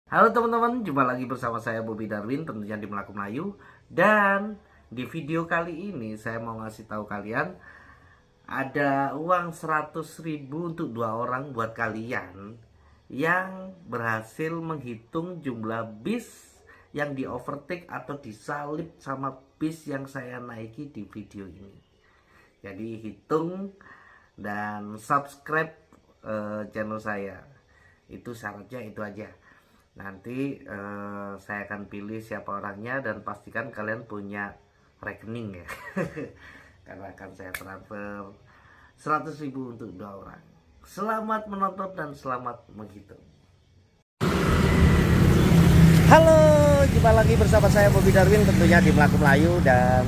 Halo teman-teman, jumpa lagi bersama saya Bobby Darwin, tentunya di Melaku Melayu. Dan di video kali ini saya mau ngasih tahu kalian ada uang 100.000 untuk 2 orang buat kalian yang berhasil menghitung jumlah bis yang di overtake atau disalip sama bis yang saya naiki di video ini. Jadi hitung dan subscribe channel saya. Itu syaratnya itu aja. Nanti saya akan pilih siapa orangnya dan pastikan kalian punya rekening ya. Karena akan saya transfer 100.000 untuk 2 orang. Selamat menonton dan selamat menghitung. Halo, jumpa lagi bersama saya Bobby Darwin, tentunya di Melaku Melayu. Dan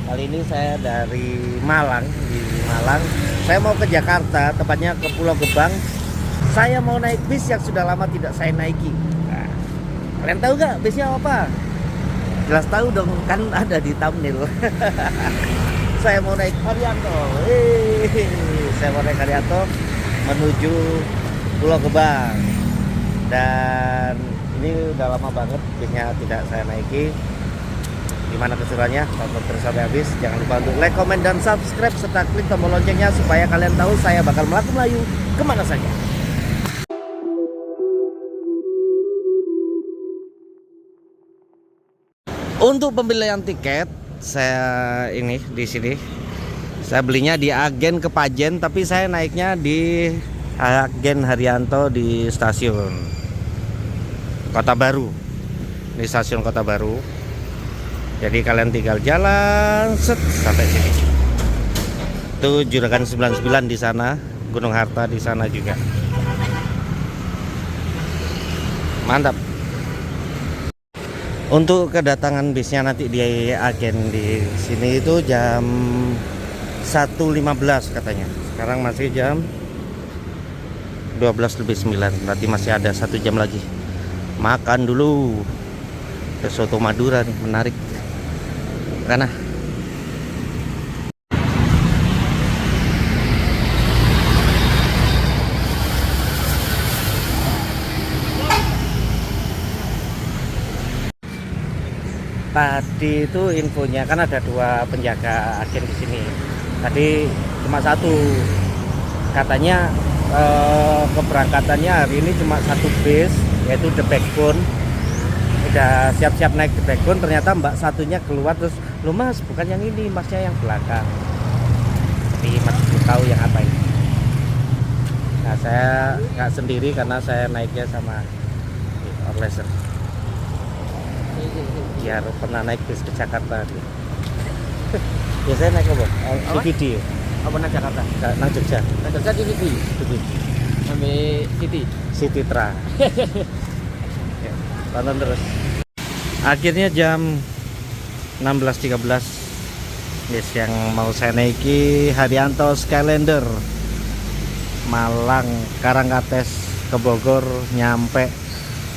kali ini saya dari Malang. Di Malang saya mau ke Jakarta, tepatnya ke Pulau Gebang. Saya mau naik bis yang sudah lama tidak saya naiki. Nah, kalian tahu gak bisnya apa? Jelas tahu dong, kan ada di thumbnail. Saya mau naik Haryanto. Saya mau naik Haryanto menuju Pulau Gebang. Dan ini udah lama banget bisnya tidak saya naiki. Gimana keseruannya? Tonton terus sampai habis. Jangan lupa untuk like, comment, dan subscribe serta klik tombol loncengnya supaya kalian tahu saya bakal Melaku Melayu kemana saja. Untuk pembelian tiket saya ini di sini saya belinya di agen Kepajen, tapi saya naiknya di agen Haryanto di stasiun Kota Baru. Di stasiun Kota Baru. Jadi kalian tinggal jalan set sampai sini. Itu Juragan 99 di sana, Gunung Harta di sana juga. Mantap. Untuk kedatangan bisnya nanti di agen di sini itu jam 1.15 katanya. Sekarang masih jam 12:09, berarti masih ada 1 jam lagi. Makan dulu ke soto Madura nih, menarik. Karena tadi itu infonya kan ada 2 penjaga agen di sini. Tadi cuma 1. Katanya keberangkatannya hari ini cuma 1 bis, yaitu The Backbone. Udah siap-siap naik The Backbone, ternyata mbak satunya keluar terus, "Loh mas, bukan yang ini, masnya yang belakang." Tapi mas belum tahu yang apa ini. Nah, saya nggak sendiri karena saya naiknya sama Orleser. Biar pernah naik bis ke Jakarta. Biasanya naik apa? DVD. Apa nang Jakarta? Nang Jogja. Nang Jogja DVD. Sampai City Tra. Ya, tonton terus. Akhirnya jam 16.13. Yes, yang mau saya naiki Haryanto Skylander Malang Karangkates ke Bogor nyampe.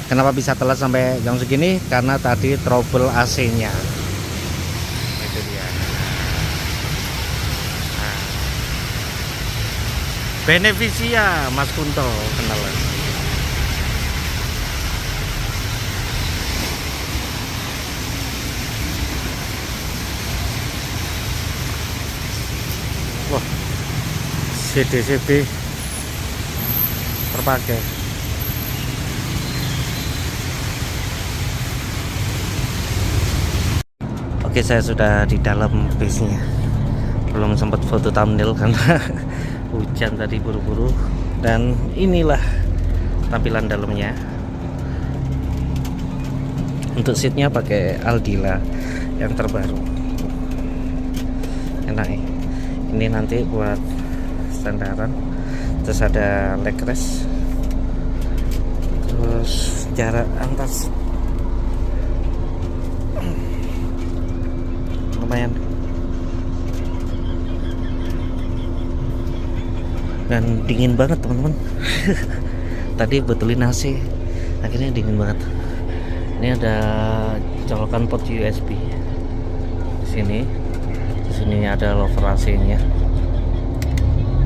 Kenapa bisa telat sampai jam segini? Karena tadi trouble AC-nya. Itu dia. Nah. Beneficia Mas Kunto, kenalan. Wah, CDCB terpakai. Oke, saya sudah di dalam bisnya. Belum sempat foto thumbnail karena hujan tadi buru-buru. Dan inilah tampilan dalamnya. Untuk seatnya pakai Aldila yang terbaru. Enak nih. Ini nanti buat sandaran. Terus ada leg rest. Terus jarak antar lumayan. Dan dingin banget teman-teman. Tadi betulin AC, akhirnya dingin banget. Ini ada colokan port USB di sini. Di sini ada lover AC-nya.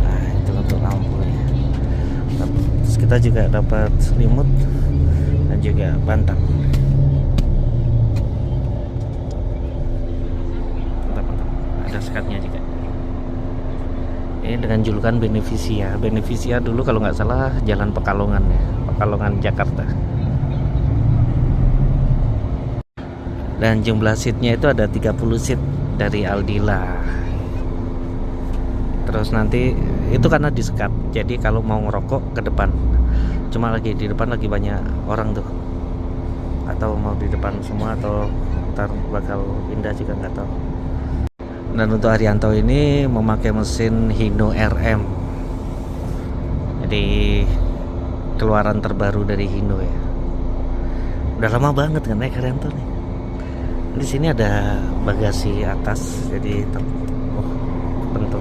Nah, itu untuk lampunya. Terus kita juga dapat remote dan juga Bantam. Mantap, mantap. Ada sekatnya juga. Ini dengan julukan Beneficia. Beneficia dulu kalau nggak salah Jalan Pekalongan ya, Pekalongan Jakarta. Dan jumlah seatnya itu ada 30 seat dari Aldila. Terus nanti itu karena disekat, jadi kalau mau ngerokok ke depan. Cuma lagi di depan lagi banyak orang tuh. Atau mau di depan semua atau ntar bakal pindah juga nggak tahu. Dan untuk Haryanto ini memakai mesin Hino RM. Jadi keluaran terbaru dari Hino ya. Udah lama banget kan naik Haryanto nih. Di sini ada bagasi atas, jadi bentuk.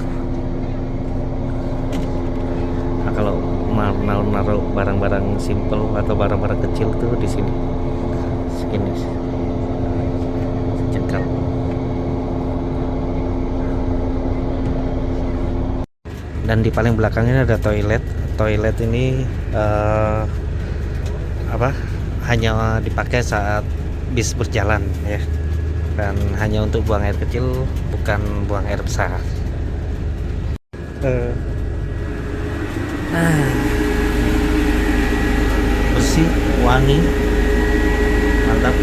Nah, kalau mau naruh barang-barang simple atau barang-barang kecil tuh di sini. Segini. Jengkal. Dan di paling belakang ini ada toilet. Toilet ini hanya dipakai saat bis berjalan ya. Dan hanya untuk buang air kecil, bukan buang air besar. Bersih, wangi, mantap.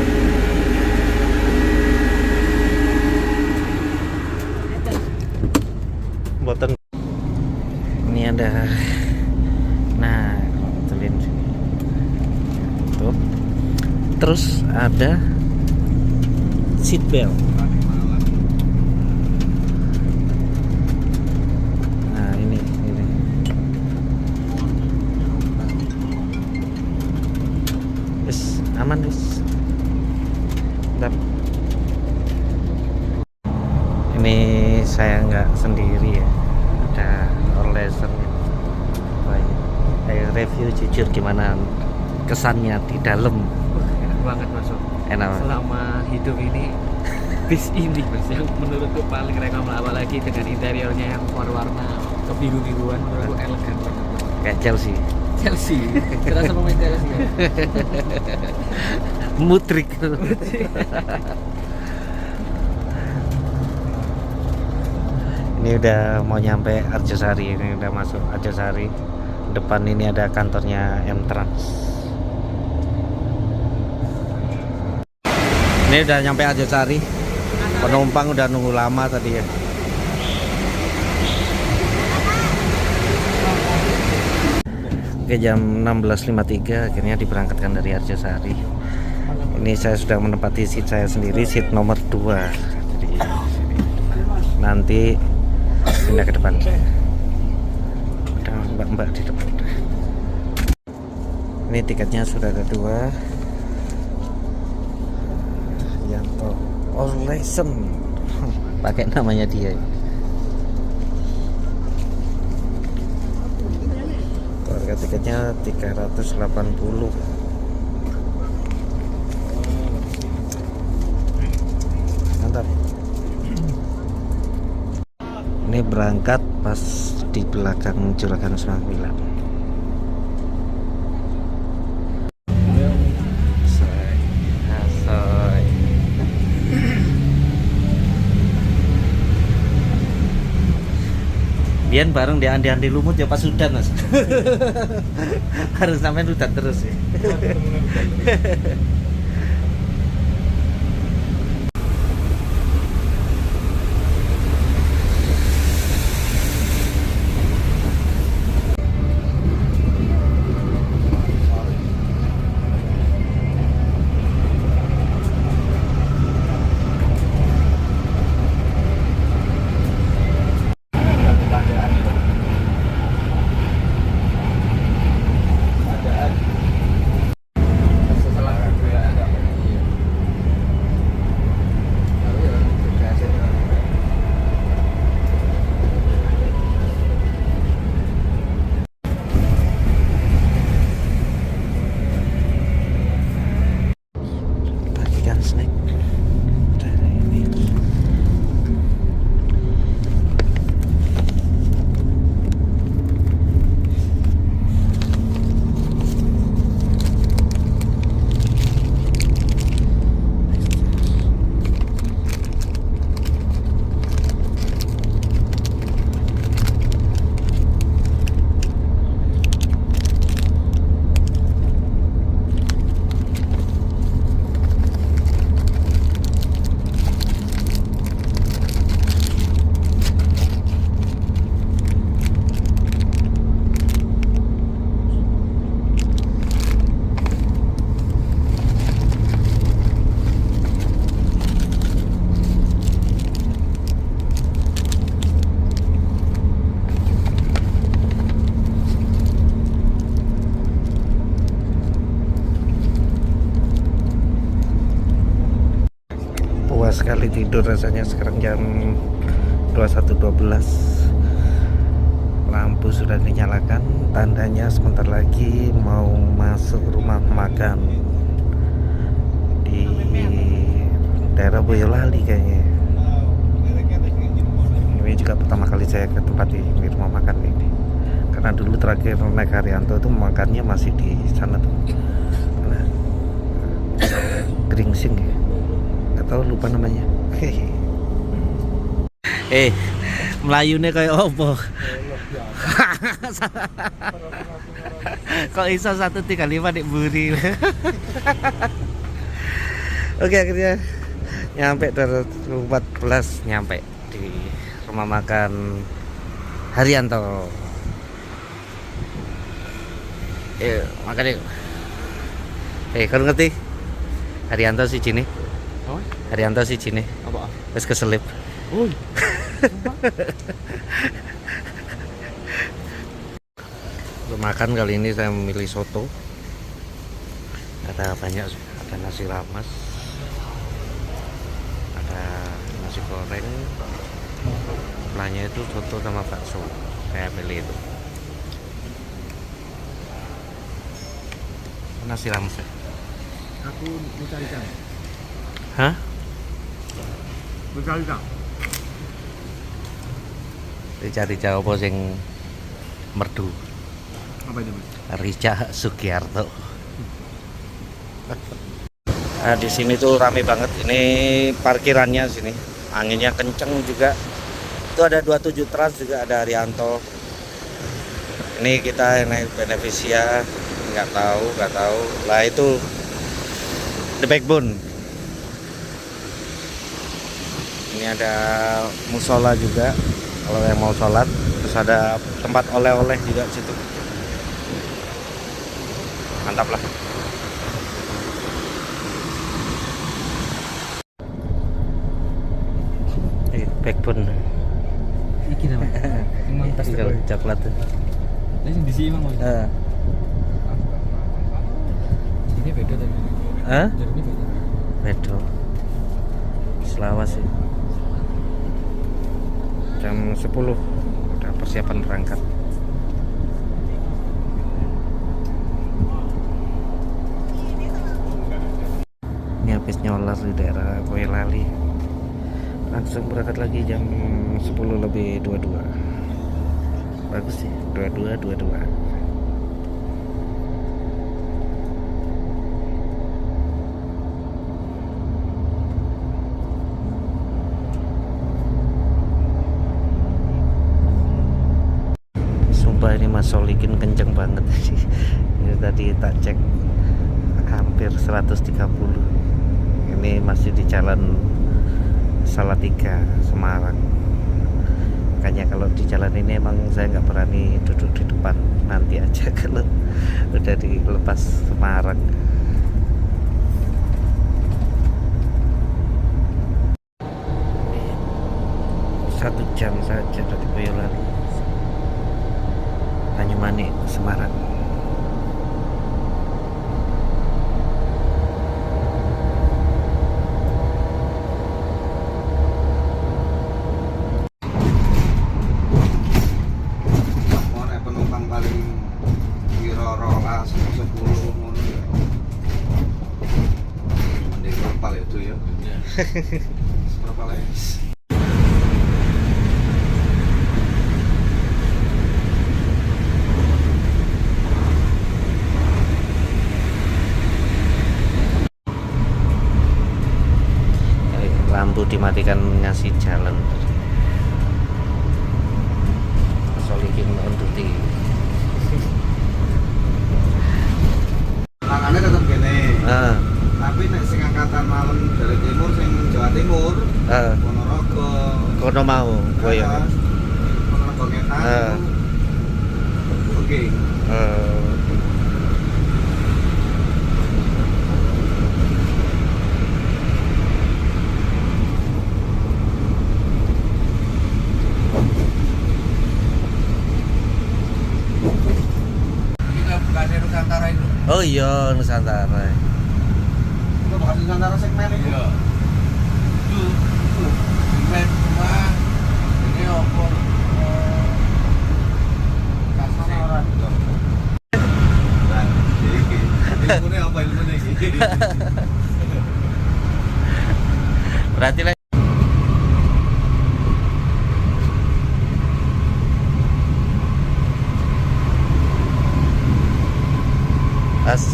Boten. Ini ada. Nah, betulin sini. Tuh. Terus ada seat belt. Nah, ini. Yes, aman, guys. Bentar. Ini saya nggak sendiri ya. Ada Orleson. Saya review jujur gimana kesannya di dalam. Enak banget masuk. Enak. Selama hidup ini bis ini mas yang menurutku paling rekomendasi, apalagi dengan interiornya yang warna kebiru-biruan, menurutku elegan banget. Kayak Chelsea. Chelsea, terasa pemain Chelsea ya? Mutrik. Ini udah mau nyampe Arjosari, ini udah masuk Arjosari. Depan ini ada kantornya M-Trans. Ini udah nyampe Arjosari. Penumpang udah nunggu lama tadi ya. Oke, jam 16.53 akhirnya diberangkatkan dari Arjosari. Ini saya sudah menempati seat saya sendiri, seat nomor 2. Jadi nanti pindah ke depan. Ada mbak-mbak di depan. Ini tiketnya sudah ada 2. Yanto Orleson. Pakai namanya dia. Harga tiketnya 380. Mantap. Ini berangkat pas di belakang Juragan 99. Bian bareng di andi lumut ya pas udan mas. Harus sampai udan terus ya. sekali tidur rasanya. Sekarang jam 21.12. Lampu sudah dinyalakan, tandanya sebentar lagi mau masuk rumah makan di daerah Boyolali kayaknya. Ini juga pertama kali saya ke tempat di rumah makan ini, karena dulu terakhir naik Haryanto itu makannya masih di sana tuh, nah, Gringsing ya, atau lupa namanya. Melayune kayak opo? Kok iso 135 dik buri. Oke, akhirnya nyampe 2014, nyampe di rumah makan Haryanto. Makan yuk. Kau ngerti? Haryanto si Cini. Oh? Haryanto si Cini. Apa? Wes keselip. Oh. Untuk makan kali ini saya memilih soto. Ada banyak, ada nasi rames, ada nasi goreng, sebelahnya itu soto sama bakso. Saya pilih itu. Nasi rames ya? Aku mencari-cari. Hah? Mencari-cari. Dicari apa sing merdu? Apa itu, Mas? Rica Sugiarto. Nah, di sini tuh rame banget. Ini parkirannya sini. Anginnya kenceng juga. Itu ada 27 Trans juga, ada Haryanto. Ini kita naik Beneficia, nggak tahu. Lah itu The Backbone. Ini ada musola juga kalau yang mau sholat. Terus ada tempat oleh-oleh juga di situ. Mantap lah. Backbone. Iki namanya. Emang tas Kalau coklat tuh. Ini di sini emang. Ini beda tadi. Hah? Jernih beda. Bedo. Selawas sih. Jam 10 udah persiapan berangkat. Ini habis nyolar di daerah Boyolali. Langsung berangkat lagi jam 10 lebih 22. Bagus sih, 22. Sumpah ini Mas Solikin kenceng banget. Ini tadi tak cek hampir 130. Ini masih di jalan Salatiga, Semarang. Makanya kalau di jalan ini emang saya nggak berani duduk di depan, nanti aja kalau udah dilepas Semarang. Satu jam saja dari Boyolali, Banyumanik, Semarang. Berapa lagi? Lampu dimatikan ngasih jalan. Solikin on duty. Tangannya tetap gini. Ah, Tapi nek sing angkatan malam dari timur sing Jawa Timur, Ponorogo, kono mau boyo. Ponorogo Ngetan. Oke. Kita bukannya Nusantara itu. Oh iya, Nusantara. Itu bukan Nusantara segmen itu. Iya. Berarti lah. As.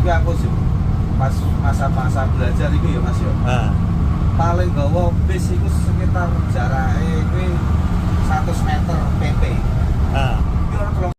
Aku sih pas masa-masa belajar itu ya Mas ya. Paling gawa bis itu sekitar jaraknya kuwi 100 meter PP. Iki ora terlalu.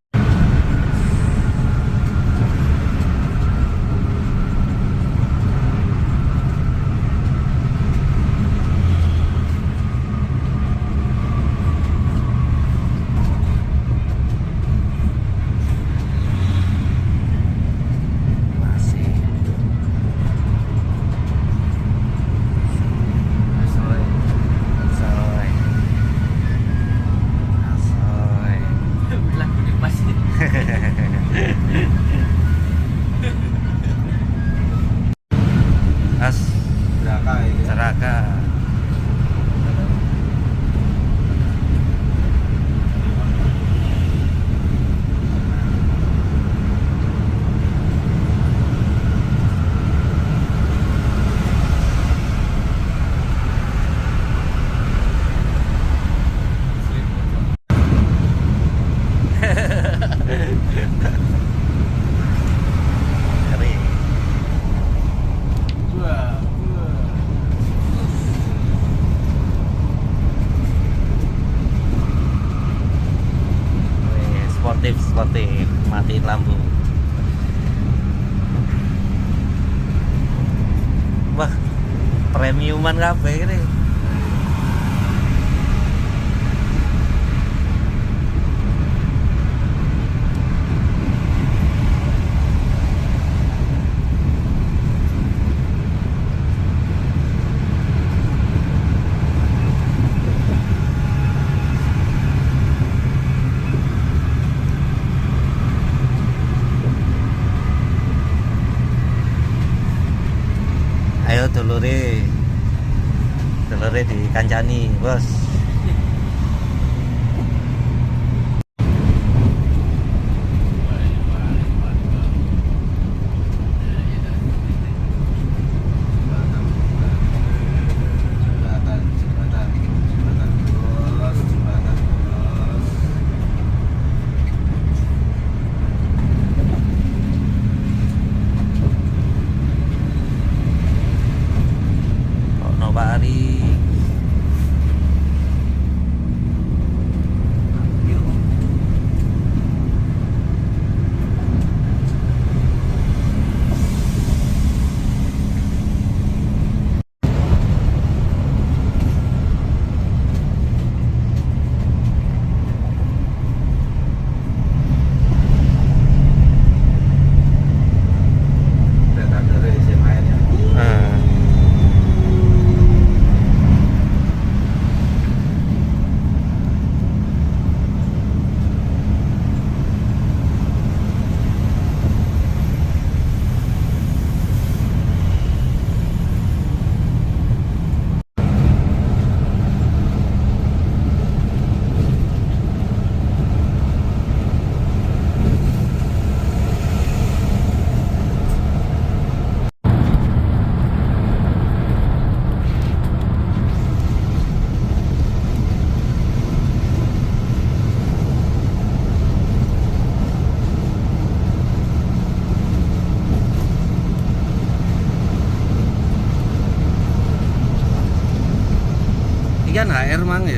As Ceraka. Sportif, matiin lampu. Wah, premiuman kabeh ini. Ayo dulure dikancani, Bos. Kan HR mang ya.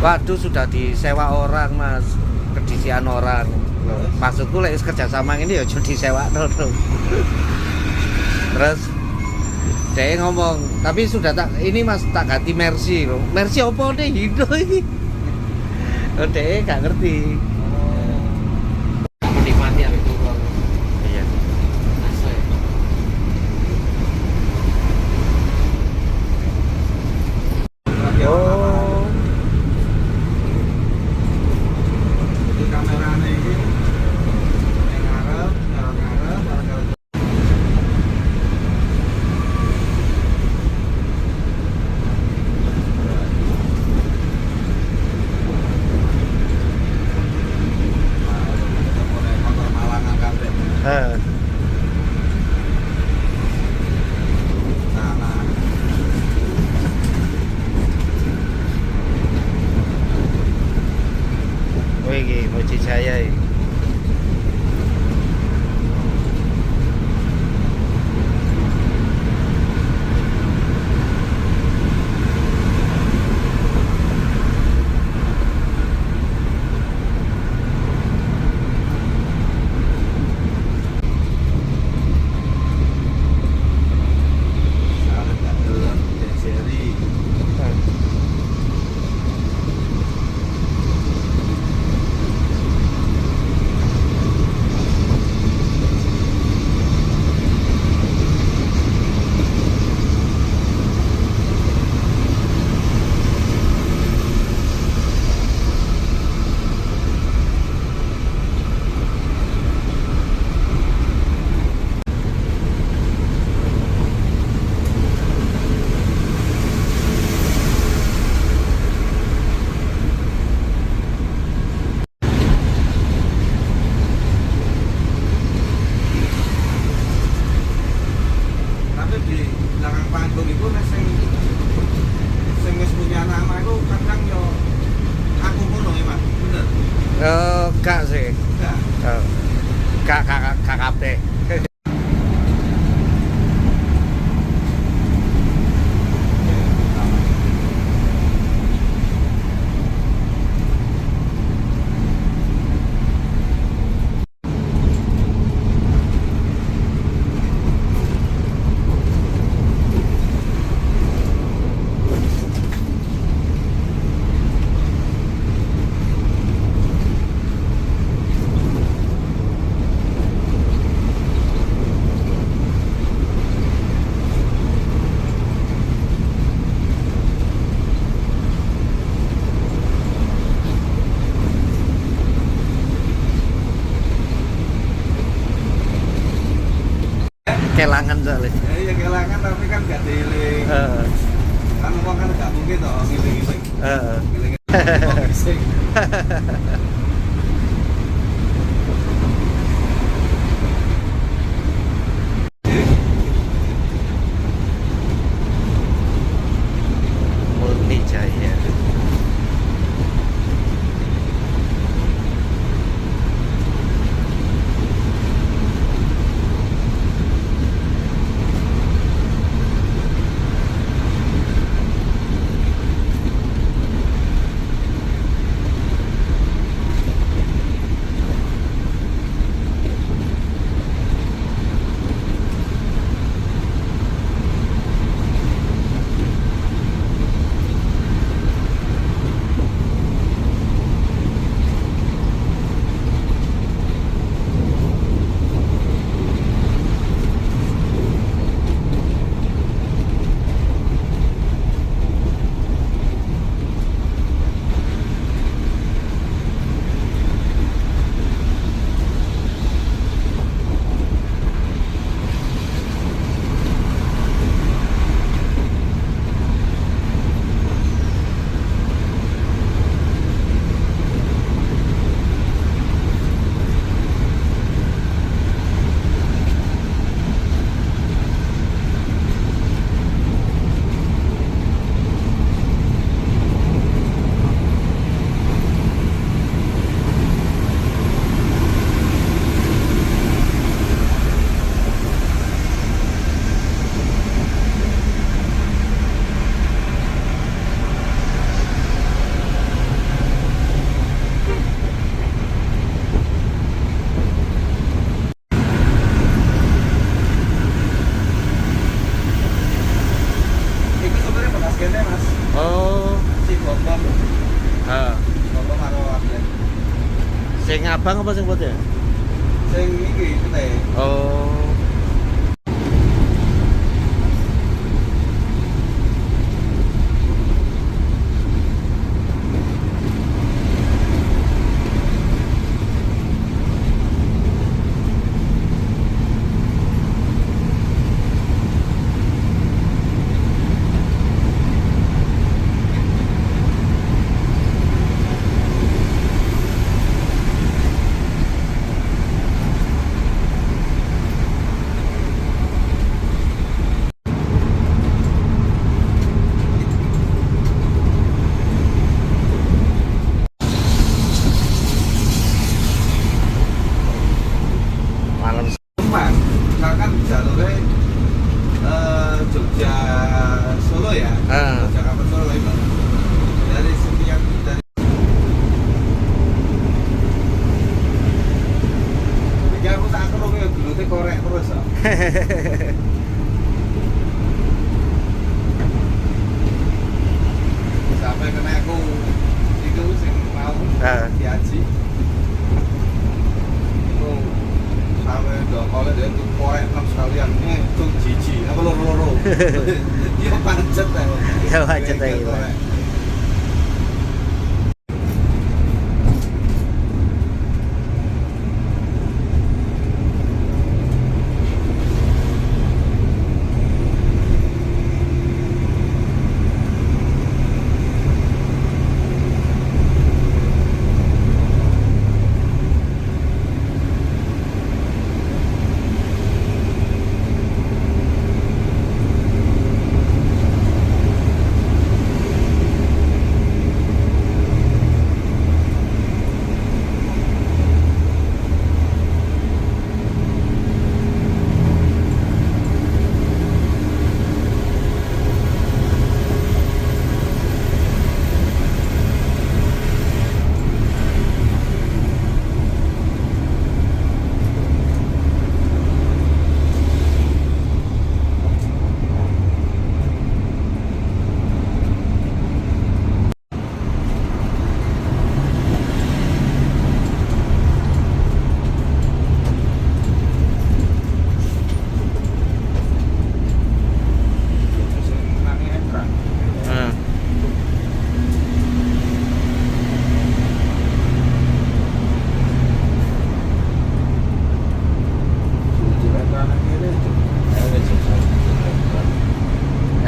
Waduh, sudah disewa orang mas, kedisian orang. Maksudku lek kerja sama ini ya jadi disewa dong. Terus dia ngomong, tapi sudah tak ini mas tak ganti Mercy loh. Mercy apa deh hidup ini? Oh, dia gak ngerti. Menikmati habis itu kok. Iya. Asli. Oh, Jadi kameranya ini yang ngarep, ngarep. Motor Malangan kabeh. eh. Nah. Oh iki Moji Jaya iki. Ada gak gelem seri. Tapi di belakang panggung itu nek sing wis punya nama itu kadang yo aku ngono ya Mas. Bener. Gak sih. Enggak. Gak kabeh. Kelangan soalnya. Ya iya kelangan tapi kan gak dieling. Heeh. Kan wong kan gak mungkin toh ngiling-ngiling. Heeh. Ngiling. Kok bising. Murni Jaya. abang apa sing putih? Sing iki putih. Oh. Malam. Mas, misalkan jalurnya Jogja Solo ya. Ah. Jakarta Solo itu dari setiap dari Iki aku tak kerungu ya dulu korek terus kok. Sampai kena aku itu sing mau diaji. Itu sampai dokole dia tuh korek 6 sekalian. Itu jiji, apa loro-loro. Iya pancet ya. Iya pancet ya gitu.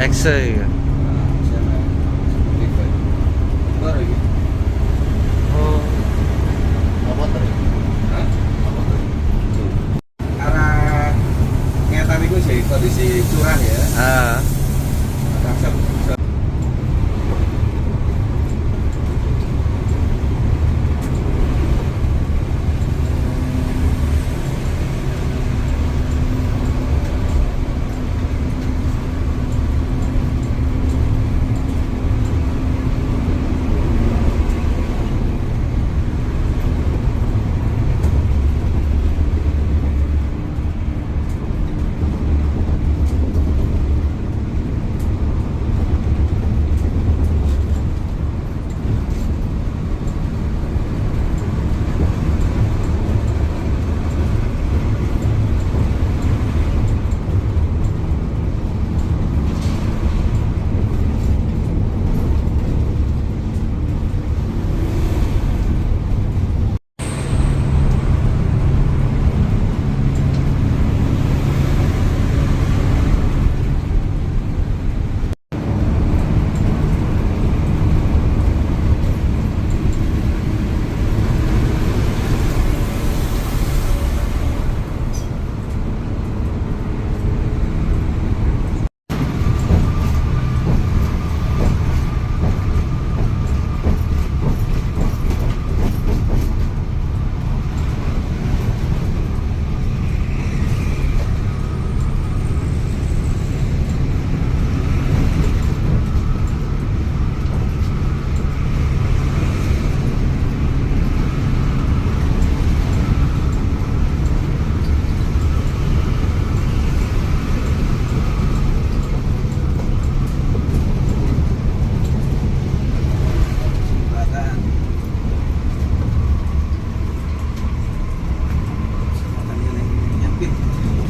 Exe ya. Oh. Apa tadi? Hah? Apa tadi? Arah ngetan itu sih kondisi curah ya. Ah. Langsung.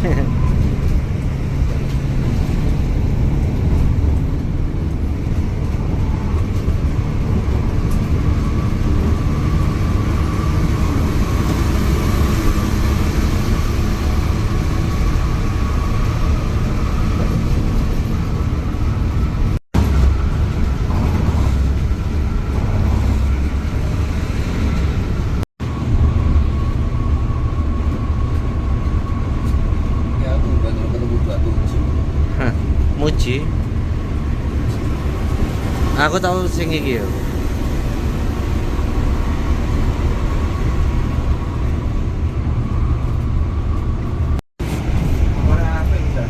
Ya aku baru ketemu 27. Hah, Muji. Aku tahu sing iki yo. Orang apa bisa?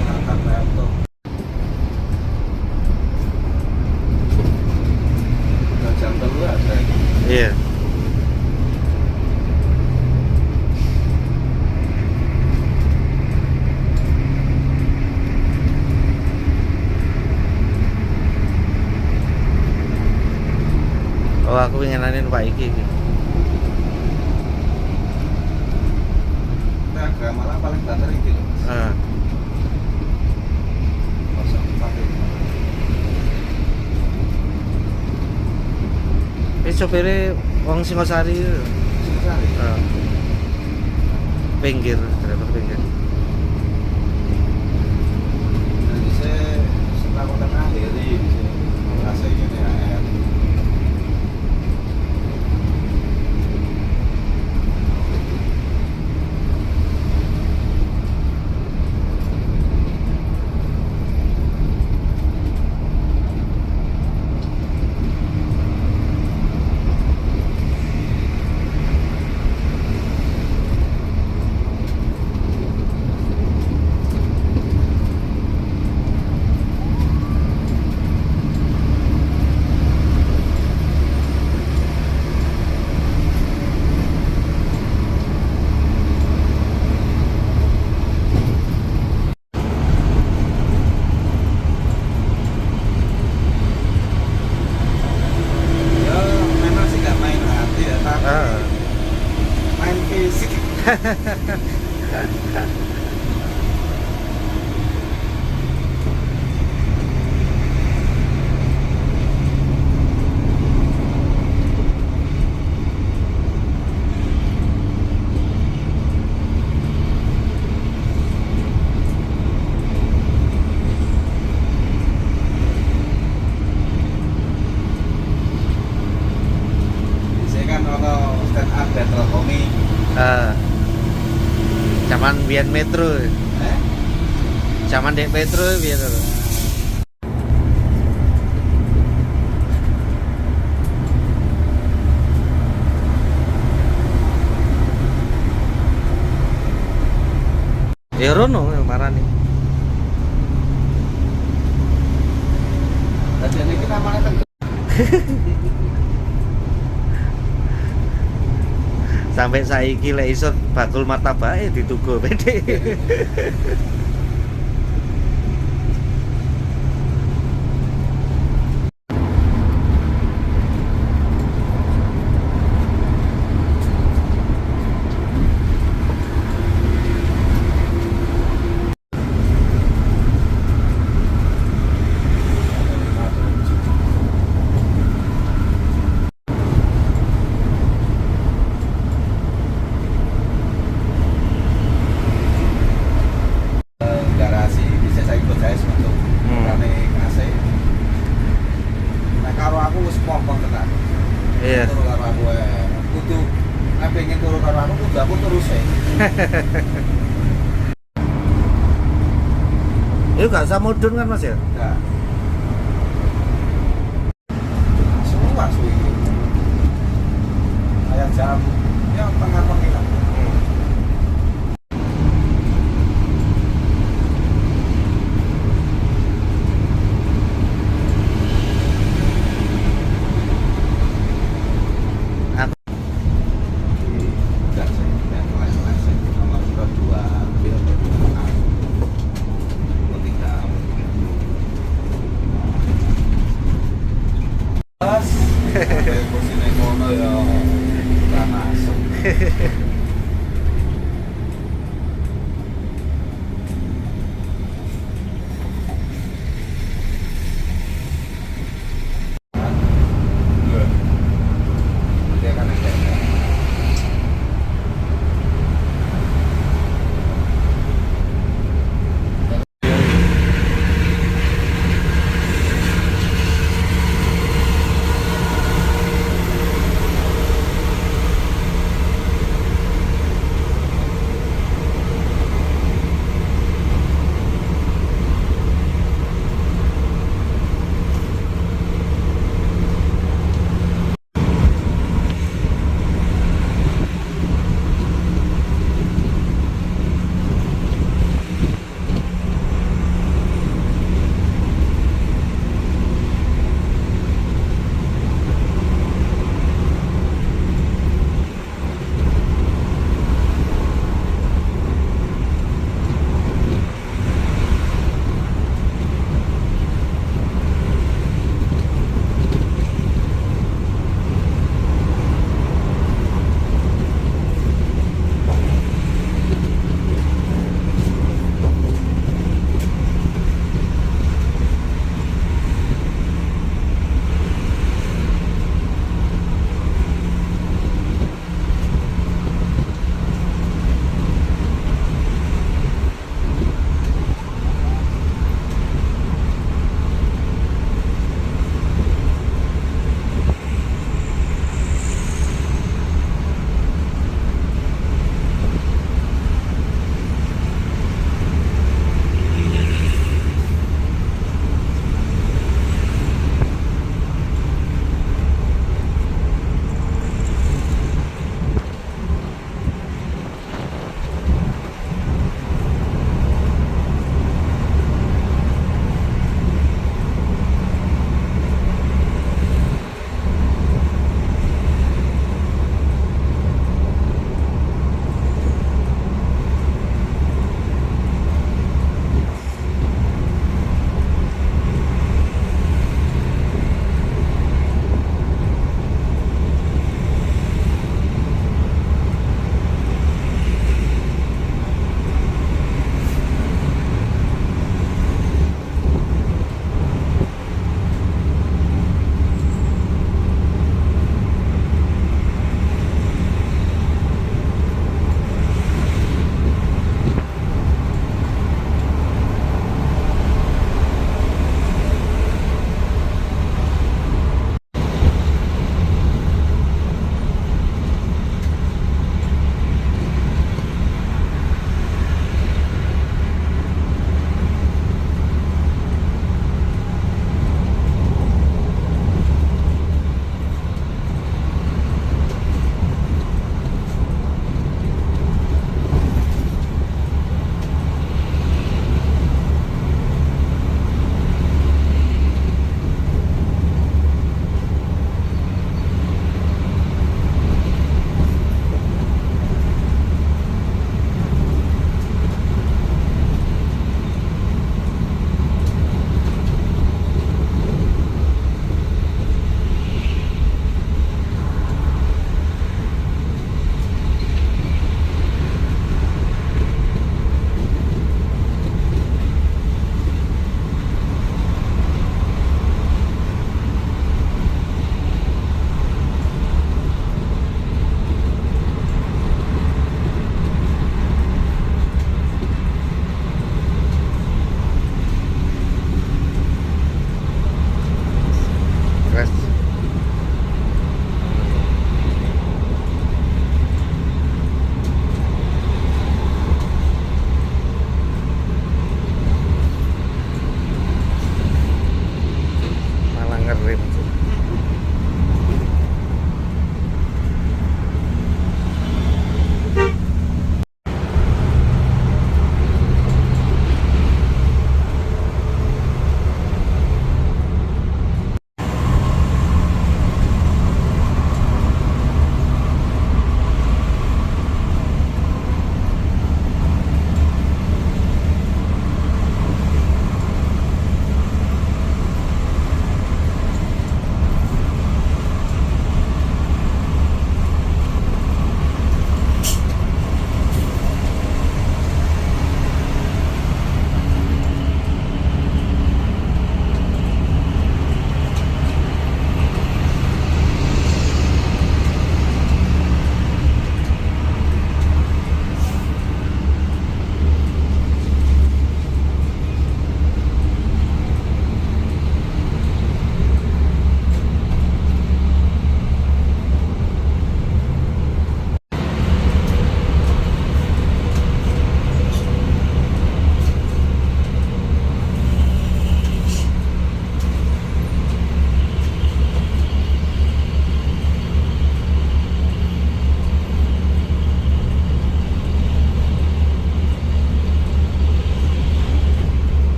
Angkat laptop. Udah jam 3 ada. Iya. Oh, aku pengen nanyain Pak Iki. Nah, malah paling banter iki lho. Ah, 04 ini. ini sopirnya wong Singosari. Singosari. Ah. Pinggir, driver pinggir. Dan bisa setelah kota akhiri bisa merasa ini AR. Ya memang sih gak main hati ya, tapi Ah. main fisik. Biasanya kan ono stand up battle komik. Ah. Zaman biyen metro. Eh? Zaman dek metro biyen to. Ya rono marani. Tadi ini kita mana tentu. Sampai saiki lek iso bakul martabake ditugo pede. Garasi bisa saya ikut saya untuk rame AC. Nah kalau aku wis pompong tenan. Iya. Turu karo aku kudu nek pengen turu karo aku kudu aku terus e. Itu gak usah mudun kan Mas ya? Nah. Semua suwi. Kayak jam ya tengah-tengah lah. Kursi ngono ya panas. Dia kan ada.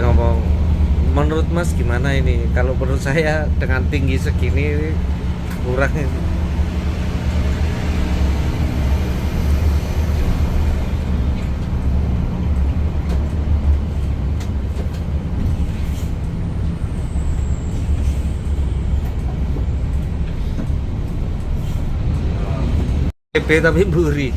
ngomong, menurut Mas gimana ini? Kalau menurut saya dengan tinggi segini ini kurang ini. PB tapi mburi.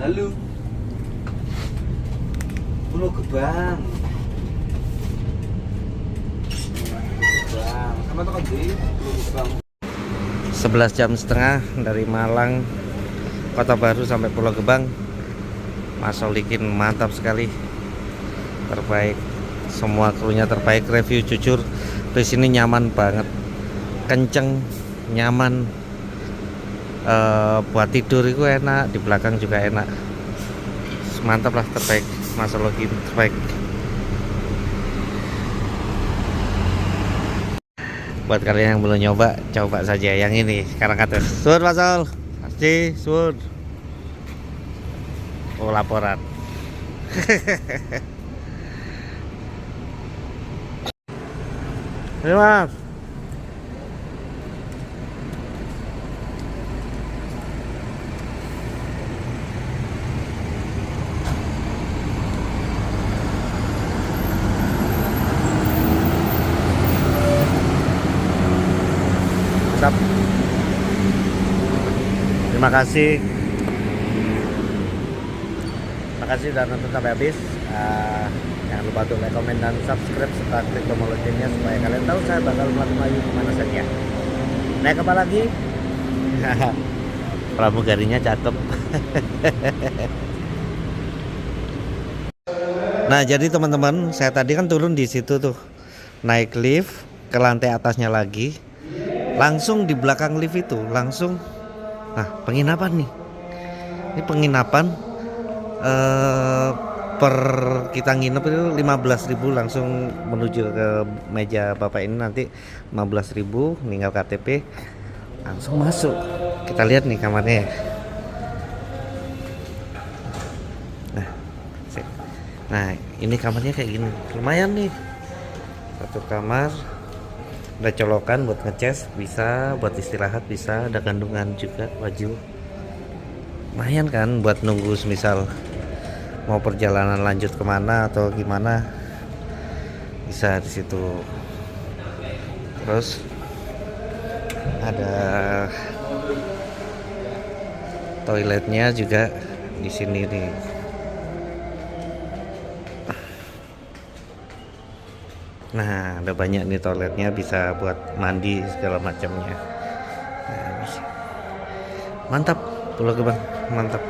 Halo. Pulau Gebang. Gebang. Sama tuh kan di Pulau Gebang. 11 jam setengah dari Malang Kota Baru sampai Pulau Gebang. Mas Solikin mantap sekali, terbaik semua krunya terbaik, review jujur. Di sini nyaman banget, kenceng, nyaman. Buat tidur itu enak, di belakang juga enak. Mantap lah, terbaik, Masologi terbaik. Buat kalian yang belum nyoba, coba saja yang ini sekarang kata Sun Masol pasti Sun. Oh, laporan. Ini Mas. Mantap. Terima kasih. Terima kasih sudah nonton sampai habis. Jangan lupa untuk like, komen, dan subscribe serta klik tombol loncengnya supaya kalian tahu saya bakal melayu kemana saja. Naik apa lagi? Pramugarinya cakep. Nah, jadi teman-teman, saya tadi kan turun di situ tuh, naik lift ke lantai atasnya lagi. Langsung di belakang lift itu langsung, nah, penginapan nih. Ini penginapan per kita nginep itu 15.000 langsung menuju ke meja bapak ini, nanti 15.000 tinggal KTP langsung masuk. Kita lihat nih kamarnya. Nah, ini kamarnya kayak gini, lumayan nih, satu kamar, ada colokan buat ngecas, bisa buat istirahat, bisa ada kandungan juga baju. Lumayan kan buat nunggu misal mau perjalanan lanjut kemana atau gimana, bisa di situ. Terus ada toiletnya juga di sini nih. Nah, ada banyak nih toiletnya, bisa buat mandi segala macamnya. Nah, bisa. Mantap, Pulau Gebang, mantap.